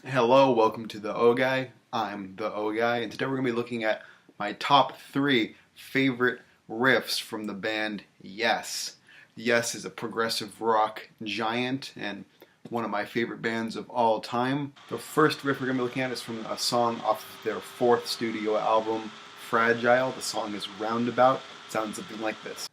Hello, welcome to the O Guy. I'm the O Guy, and today we're going to be looking at my top 3 favorite riffs from the band Yes. Yes is a progressive rock giant and one of my favorite bands of all time. The first riff we're going to be looking at is from a song off of their 4th studio album, Fragile. The song is Roundabout. It sounds something like this.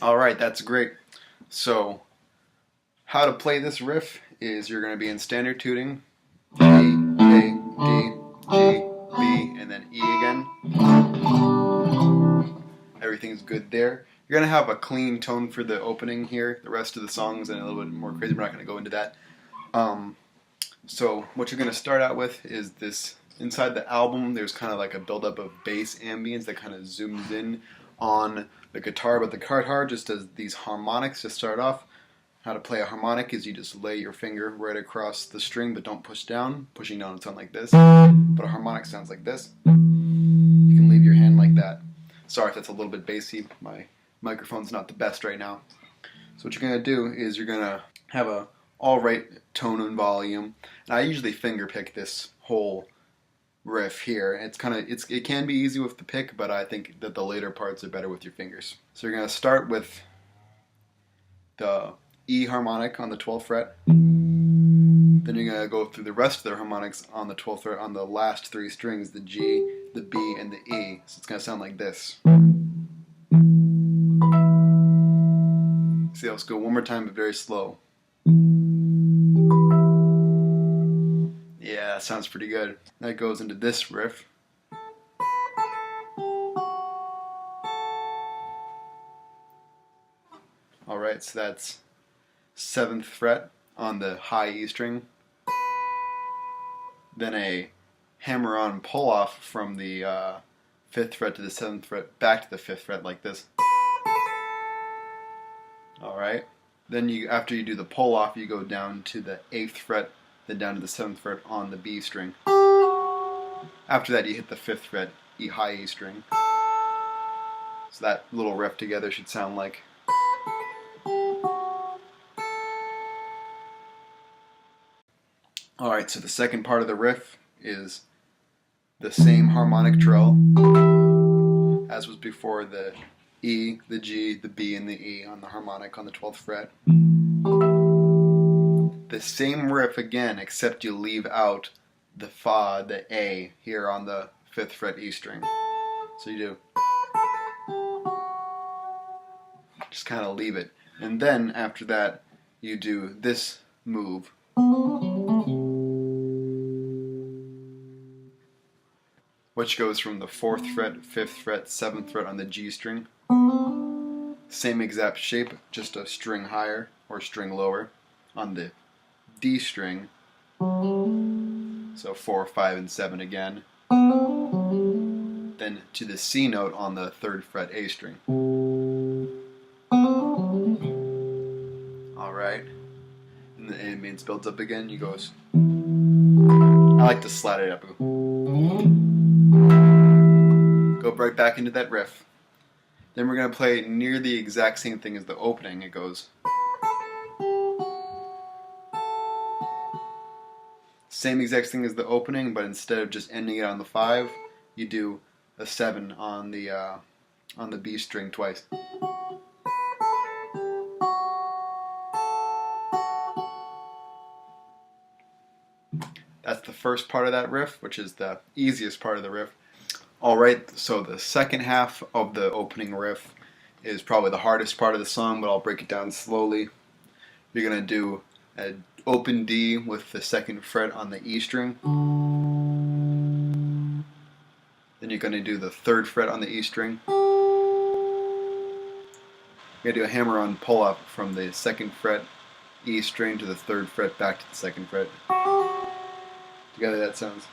Alright, that's great. So, how to play this riff is you're going to be in standard tuning, E, A, D, G, B, and then E again. Everything's good there. You're going to have a clean tone for the opening here. The rest of the songs and a little bit more crazy. We're not going to go into that. So what you're going to start out with is this. Inside the album, there's kind of like a buildup of bass ambience that kind of zooms in on the guitar, but the guitar just does these harmonics to start off. How to play a harmonic is you just lay your finger right across the string, but don't push down. Pushing down would sound like this, but a harmonic sounds like this. You can leave your hand like that. Sorry if that's a little bit bassy. My microphone's not the best right now. So what you're going to do is you're going to have a alright tone and volume. And I usually finger pick this whole riff here. It can be easy with the pick, but I think that the later parts are better with your fingers. So you're going to start with the E harmonic on the 12th fret. Then you're going to go through the rest of the harmonics on the 12th fret on the last 3 strings, the G, the B, and the E. So it's going to sound like this. See, let's go one more time, but very slow. Yeah, that sounds pretty good. That goes into this riff. Alright, so that's 7th fret on the high E string. Then a hammer-on pull-off from the 5th fret to the 7th fret back to the 5th fret like this. Alright. Then after you do the pull-off, you go down to the 8th fret, then down to the 7th fret on the B string. After that, you hit the 5th fret, E high E string. So that little riff together should sound like. Alright, so the second part of the riff is the same harmonic trill as was before, the E, the G, the B, and the E on the harmonic on the 12th fret. The same riff again, except you leave out the Fa, the A, here on the 5th fret E string. So you do. Just kind of leave it. And then after that, you do this move. Which goes from the 4th fret, 5th fret, 7th fret on the G string. Same exact shape, just a string higher or string lower on the D string. So 4, 5, and 7 again. Then to the C note on the 3rd fret A string. Alright. And the ambience builds up again. You go. I like to slide it up. Go right back into that riff. Then we're going to play near the exact same thing as the opening. It goes. Same exact thing as the opening, but instead of just ending it on the 5, you do a 7 on the B string twice. That's the first part of that riff, which is the easiest part of the riff. Alright, so the second half of the opening riff is probably the hardest part of the song, but I'll break it down slowly. You're going to do an open D with the 2nd fret on the E string. Then you're going to do the 3rd fret on the E string. You're going to do a hammer-on pull-up from the 2nd fret E string to the 3rd fret back to the 2nd fret. Together that sounds.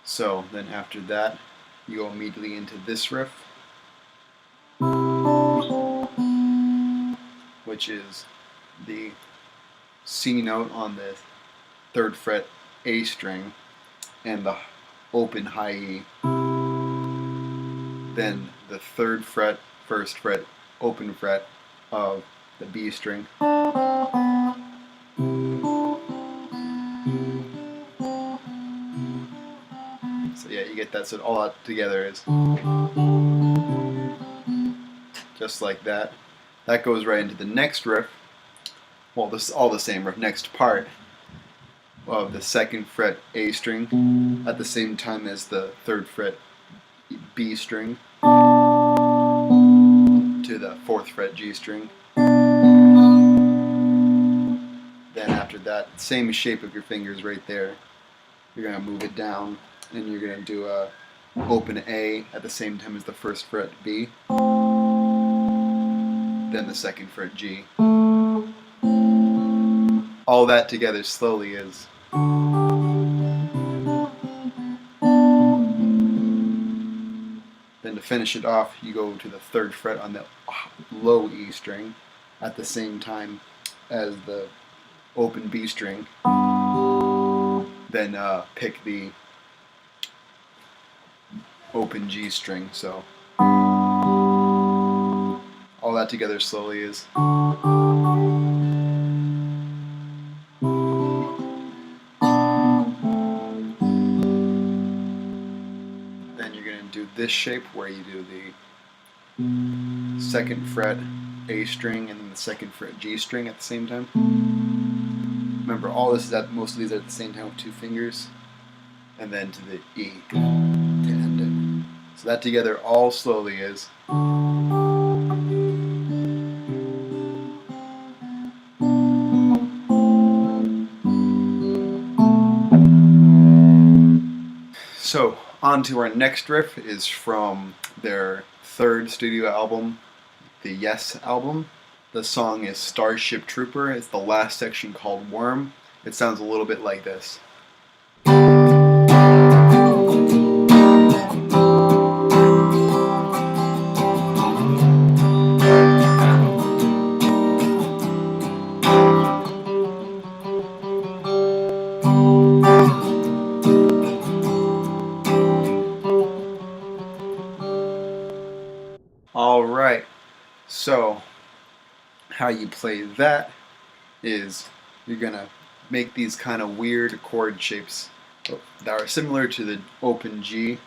So then after that, you go immediately into this riff, which is the C note on the 3rd fret A string and the open high E. Then the 3rd fret, 1st fret, open fret of the B string. So yeah, you get that. So all that together is just like that. That goes right into the next riff. Well, this is all the same riff. Next part of the 2nd fret A string at the same time as the 3rd fret B string to the 4th fret G string. Then after that, same shape of your fingers right there. You're gonna move it down, and you're gonna do a open A at the same time as the 1st fret B. Then the 2nd fret G. All that together slowly is. Then to finish it off, you go to the 3rd fret on the low E string at the same time as the open B string. Then pick the open G string. So all that together slowly is. Then you're going to do this shape where you do the 2nd fret A string and then the 2nd fret G string at the same time. Remember, all this is at most of these are at the same time with 2 fingers, and then to the E to end it. So that together all slowly is. So on to our next riff is from their 3rd studio album, the Yes album. The song is Starship Trooper. It's the last section called Wurm. It sounds a little bit like this. Alright, so how you play that is you're gonna make these kind of weird chord shapes that are similar to the open G,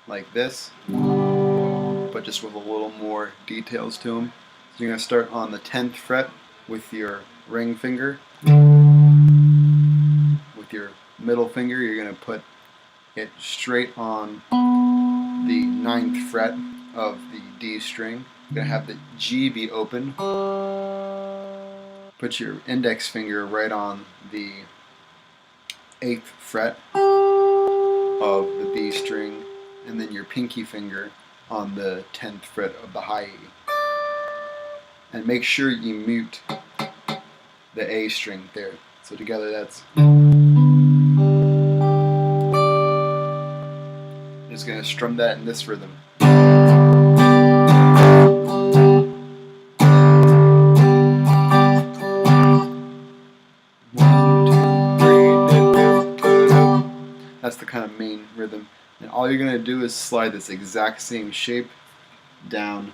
like this, but just with a little more details to them. So you're gonna start on the 10th fret with your ring finger. With your middle finger, you're gonna put it straight on the 9th fret of the D string. You're gonna have the G be open. Put your index finger right on the 8th fret of the B string, and then your pinky finger on the 10th fret of the high E. And make sure you mute the A string there. So together that's. Just gonna strum that in this rhythm. That's the kind of main rhythm. And all you're going to do is slide this exact same shape down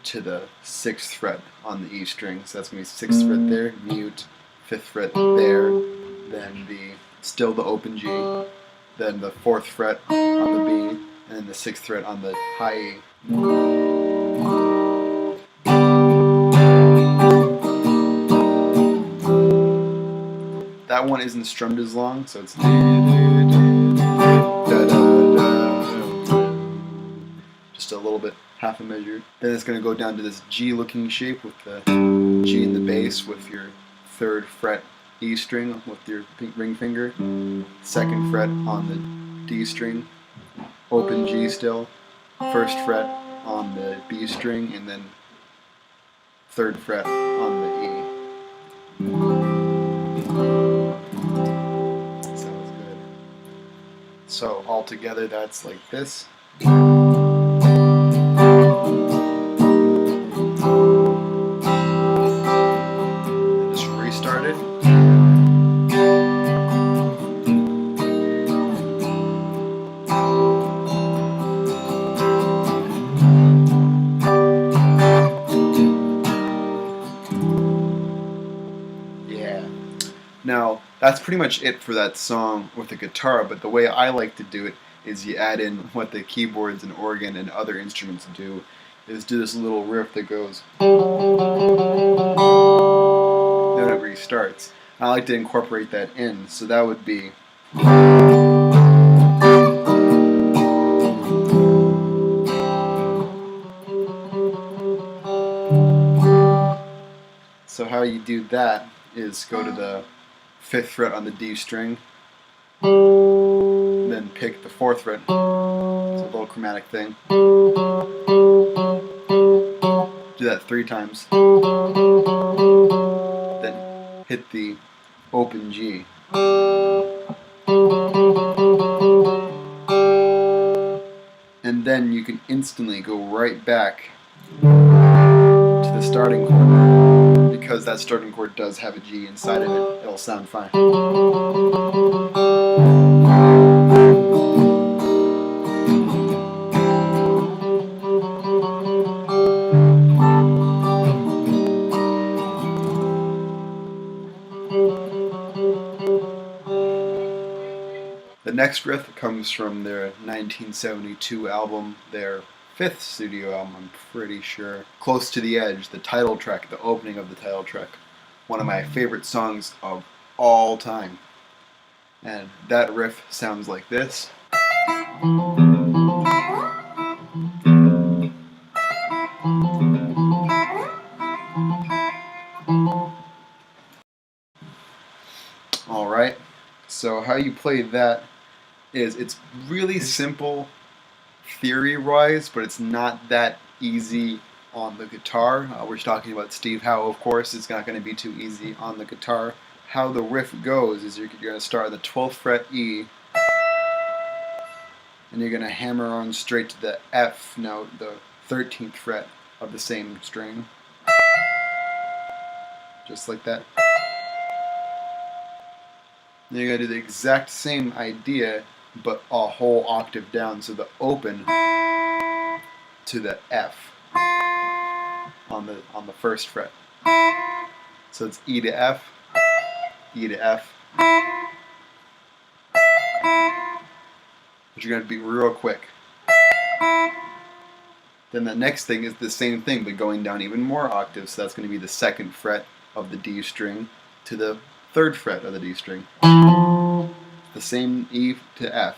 to the 6th fret on the E string. So that's going to be 6th fret there, mute, 5th fret there, then still the open G, then the 4th fret on the B, and then the 6th fret on the high E. That one isn't strummed as long, so it's just a little bit, half a measure. Then it's going to go down to this G-looking shape with the G in the bass with your 3rd fret E string with your ring finger, 2nd fret on the D string, open G still, 1st fret on the B string, and then 3rd fret on the E. So all together that's like this. Just restart it. Yeah. Now, that's pretty much it for that song with the guitar, but the way I like to do it is you add in what the keyboards and organ and other instruments do, is do this little riff that goes, then it restarts. I like to incorporate that in, so that would be so how you do that is go to the 5th fret on the D string, then pick the 4th fret. It's a little chromatic thing. Do that 3 times. Then hit the open G. And then you can instantly go right back to the starting chord. Because that starting chord does have a G inside of it, it'll sound fine. The next riff comes from their 1972 album, their 5th studio album, I'm pretty sure. Close to the Edge, the title track, the opening of the title track. One of my favorite songs of all time. And that riff sounds like this. Alright, so how you play that is it's really simple theory-wise, but it's not that easy on the guitar. We're talking about Steve Howe, of course. It's not going to be too easy on the guitar. How the riff goes is you're going to start on the 12th fret E, and you're going to hammer on straight to the F note, the 13th fret of the same string. Just like that. Then you're going to do the exact same idea, but a whole octave down, so the open to the F on the 1st fret. So it's E to F, E to F. But you're going to be real quick. Then the next thing is the same thing, but going down even more octaves. So that's going to be the 2nd fret of the D string to the 3rd fret of the D string. The same E to F.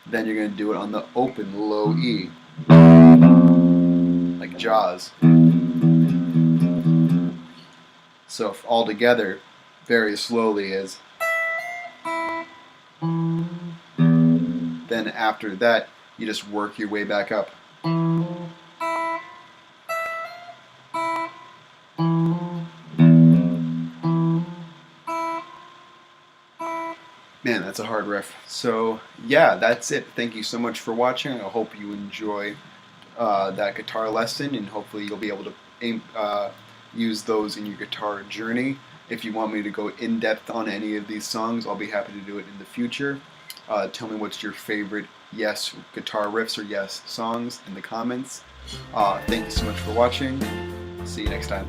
Then you're going to do it on the open low E, like Jaws. So if all together, very slowly is. Then after that, you just work your way back up. Man, that's a hard riff. So yeah, that's it. Thank you so much for watching. I hope you enjoy that guitar lesson, and hopefully you'll be able to use those in your guitar journey. If you want me to go in depth on any of these songs, I'll be happy to do it in the future. Tell me what's your favorite Yes guitar riffs or Yes songs in the comments. Thank you so much for watching. See you next time.